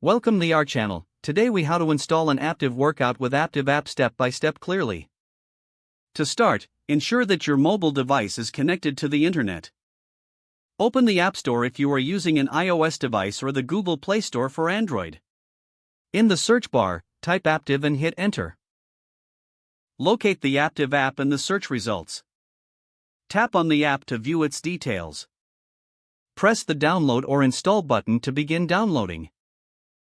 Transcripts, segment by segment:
Welcome to our channel. Today we how to install an Aaptiv workout with Aaptiv app step by step clearly. To start, ensure that your mobile device is connected to the internet. Open the App Store if you are using an iOS device or the Google Play Store for Android. In the search bar, type Aaptiv and hit enter. Locate the Aaptiv app in the search results. Tap on the app to view its details. Press the download or install button to begin downloading.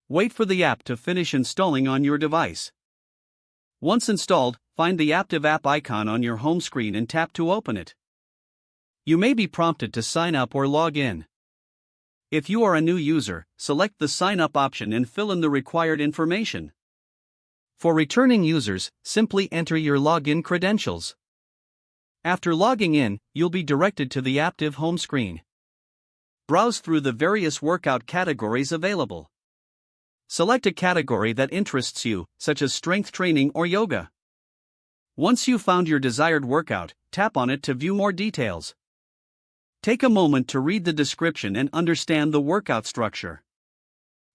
Wait for the app to finish installing on your device. Once installed, find the Aaptiv app icon on your home screen and tap to open it. You may be prompted to sign up or log in. If you are a new user, select the Sign Up option and fill in the required information. For returning users, simply enter your login credentials. After logging in, you'll be directed to the Aaptiv home screen. Browse through the various workout categories available. Select a category that interests you, such as strength training or yoga. Once you've found your desired workout, tap on it to view more details. Take a moment to read the description and understand the workout structure.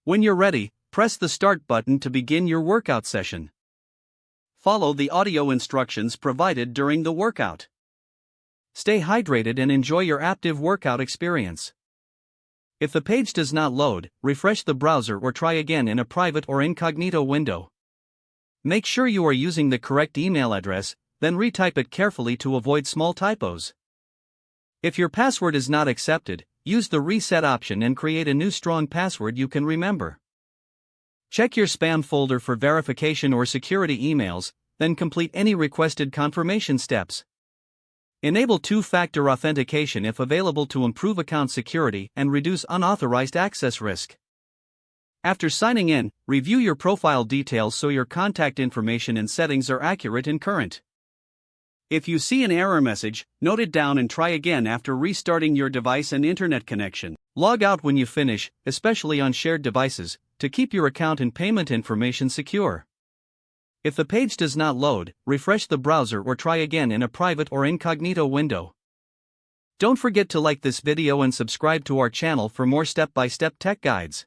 When you're ready, press the Start button to begin your workout session. Follow the audio instructions provided during the workout. Stay hydrated and enjoy your Aaptiv workout experience. If the page does not load, refresh the browser or try again in a private or incognito window. Make sure you are using the correct email address, then retype it carefully to avoid small typos. If your password is not accepted, use the reset option and create a new strong password you can remember. Check your spam folder for verification or security emails, then complete any requested confirmation steps. Enable two-factor authentication if available to improve account security and reduce unauthorized access risk. After signing in, review your profile details so your contact information and settings are accurate and current. If you see an error message, note it down and try again after restarting your device and internet connection. Log out when you finish, especially on shared devices, to keep your account and payment information secure. If the page does not load, refresh the browser or try again in a private or incognito window. Don't forget to like this video and subscribe to our channel for more step-by-step tech guides.